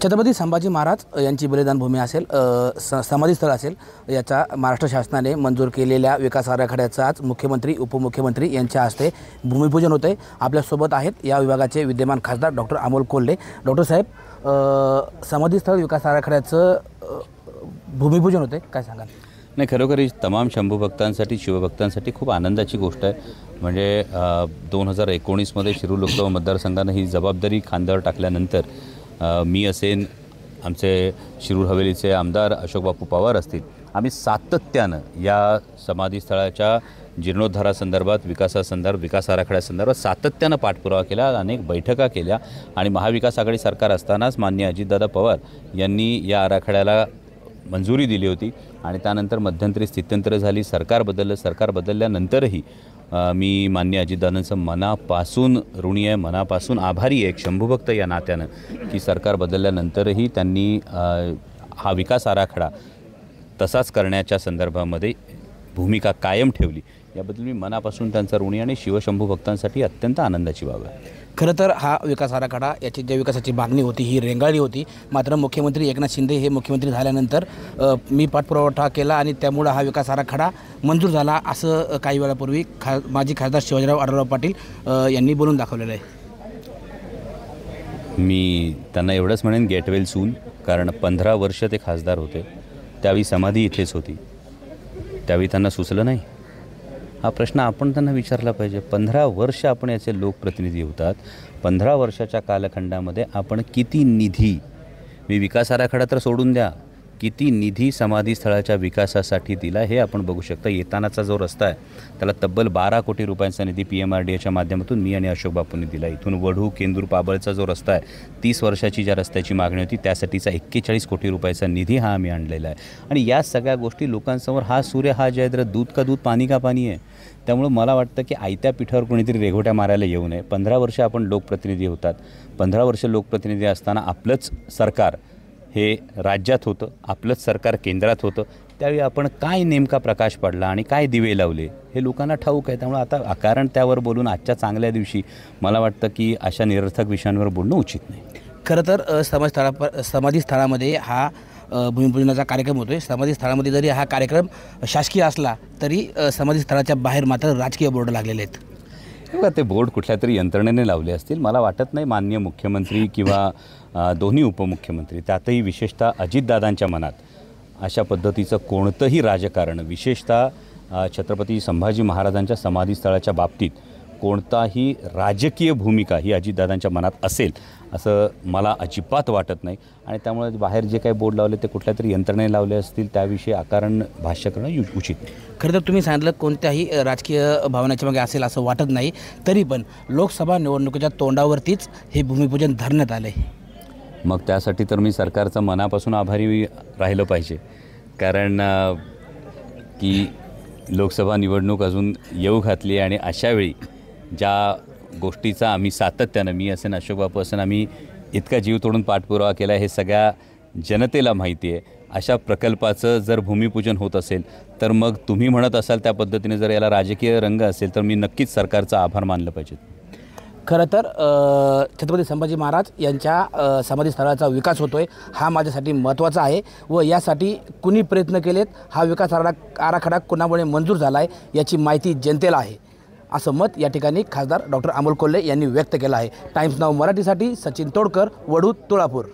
छत्रपती संभाजी महाराज यांची बलिदान भूमी असेल, समाधीस्थळ असेल, याचा महाराष्ट्र शासनाने मंजूर केलेल्या विकास आराखड्याचा आज मुख्यमंत्री उपमुख्यमंत्री यांच्या हस्ते भूमिपूजन होते। आपल्यासोबत आहेत या विभागाचे विद्यमान खासदार डॉक्टर अमोल कोल्हे। डॉक्टर साहेब, समाधीस्थळ विकास आराखड्याचं भूमिपूजन होते, काय सांगाल? नाही, खरोखर तमाम शंभू भक्तांसाठी, शिवभक्तांसाठी खूप आनंदाची गोष्ट आहे। म्हणजे 2019मध्ये शिरूर लोकसभा मतदारसंघानं ही जबाबदारी खांद्यावर टाकल्यानंतर मी असेन, आमचे शिरूर हवेलीचे आमदार अशोक बापू पवार असतील, आम्ही सातत्यानं या समाधीस्थळाच्या जीर्णोद्धारासंदर्भात, विकास आराखड्यासंदर्भात सातत्यानं पाठपुरावा केला, अनेक बैठका केल्या आणि महाविकास आघाडी सरकार असतानाच माननीय अजितदादा पवार यांनी या आराखड्याला मंजुरी दिली होती आणि त्यानंतर मध्यंतरी स्थित्यंतर झाली, सरकार बदललं। सरकार बदलल्यानंतरही मी माननीय अजितदादांचं मनापासून ऋणी आहे, मनापासून आभारी आहे एक शंभूभक्त या नात्यानं की सरकार बदलल्यानंतरही त्यांनी हा विकास आराखडा तसाच करण्याच्या संदर्भामध्ये भूमिका कायम ठेवली। याबद्दल मी मनापासून त्यांचा ऋणी आणि शिवशंभू भक्तांसाठी अत्यंत आनंदाची बाब आहे। खरं तर हा विकास आराखडा, याची ज्या विकासाची मागणी होती ही रेंगाळली होती, मात्र मुख्यमंत्री एकनाथ शिंदे हे मुख्यमंत्री झाल्यानंतर मी पाठपुरावा केला आणि त्यामुळे हा विकास आराखडा मंजूर झाला, असं काही वेळापूर्वी माजी खासदार शिवाजीराव आढळराव पाटील यांनी बोलून दाखवलेलं आहे। मी त्यांना एवढंच म्हणेन, गेट वेल सून, कारण 15 वर्ष ते खासदार होते, त्यावेळी समाधी इथेच होती, त्यावेळी त्यांना सुचलं नाही? हा प्रश्न आपण त्यांना विचारला पाहिजे। 15 वर्ष आपण याचे लोकप्रतिनिधी होतात, 15 वर्षाच्या कालखंडामध्ये आपण किती निधी, मी विकास आराखडा तर सोडून द्या, किती निधी समाधीस्थळाच्या विकासासाठी दिला हे आपण बघू शकता। येतानाचा जो रस्ता आहे त्याला तब्बल 12 कोटी रुपयांचा निधी PMRDAच्या माध्यमातून मी आणि अशोक बापूंनी दिला। इथून वढू केंदूर पाबळचा जो रस्ता आहे, 30 वर्षाची ज्या रस्त्याची मागणी होती त्यासाठीचा 41 कोटी रुपयाचा निधी हा आम्ही आणलेला आहे। आणि या सगळ्या गोष्टी लोकांसमोर, हा सूर्य हा जयद्रथ, दूध का दूध पाणी का पाणी आहे। त्यामुळे मला वाटतं की आयत्या पिठावर कोणीतरी रेघोट्या मारायला येऊ नये। 15 वर्ष आपण लोकप्रतिनिधी होतात, 15 वर्ष लोकप्रतिनिधी असताना आपलंच सरकार हे राज्यात होतं, आपलंच सरकार केंद्रात होतं, त्यावेळी आपण काय नेमका प्रकाश पडला आणि काय दिवे लावले हे लोकांना ठाऊक आहे। त्यामुळे आता अकारण त्यावर बोलून आजच्या चांगल्या दिवशी मला वाटतं की अशा निरर्थक विषयांवर बोलणं उचित नाही। खरं तर समाधीस्थळामध्ये हा भूमिपूजनाचा कार्यक्रम होतो आहे। समाधीस्थळामध्ये जरी हा कार्यक्रम शासकीय असला तरी समाधीस्थळाच्या बाहेर मात्र राजकीय बोर्ड लागलेले आहेत। बघा, ते बोर्ड कुठल्या तरी यंत्रणेने लावले असतील, मला वाटत नाही माननीय मुख्यमंत्री किंवा दोन्ही उपमुख्यमंत्री, त्यातही विशेषतः अजितदादांच्या मनात अशा पद्धतीचं कोणतंही राजकारण, विशेषतः छत्रपती संभाजी महाराजांच्या समाधीस्थळाच्या बाबतीत कोणताही राजकीय भूमिका ही अजितदादांच्या मनात असेल असं मला अजिबात वाटत नाही। आणि त्यामुळे बाहेर जे काही बोर्ड लावले ते कुठल्या तरी यंत्रणेने लावले असतील, त्याविषयी अकारण भाष्य करणं उचित नाही। खरं तर तुम्ही सांगितलं कोणत्याही राजकीय भावनेच्या मागे असेल असं वाटत नाही, तरी पण लोकसभा निवडणुकीच्या तोंडावरतीच हे भूमिपूजन धरण्यात आले। मग त्यासाठी तर मी सरकारचं मनापासून आभारी राहिलं पाहिजे, कारण की लोकसभा निवडणूक अजून येऊ घातली आणि अशावेळी ज्या गोष्टीचा आम्ही सातत्यानं, मी असेन, अशोक बापू असेन, आम्ही इतका जीव तोडून पाठपुरावा केला हे सगळ्या जनतेला माहिती आहे। अशा प्रकल्पाचं जर भूमिपूजन होत असेल तर मग तुम्ही म्हणत असाल त्या पद्धतीने जर याला राजकीय रंग असेल तर मी नक्कीच सरकारचा आभार मानलं पाहिजे। खरं तर छत्रपती संभाजी महाराज यांच्या समाधीस्थळाचा विकास होतो आहे, हा माझ्यासाठी महत्त्वाचा आहे व यासाठी कुणी प्रयत्न केलेत, हा विकास आराखडा कुणामुळे मंजूर झाला आहे याची माहिती जनतेला आहे, असं मत या ठिकाणी खासदार डॉक्टर अमोल कोल्हे यांनी व्यक्त केलं आहे। टाइम्स नाऊ मराठीसाठी सचिन तोडकर, वढू, तुळापूर।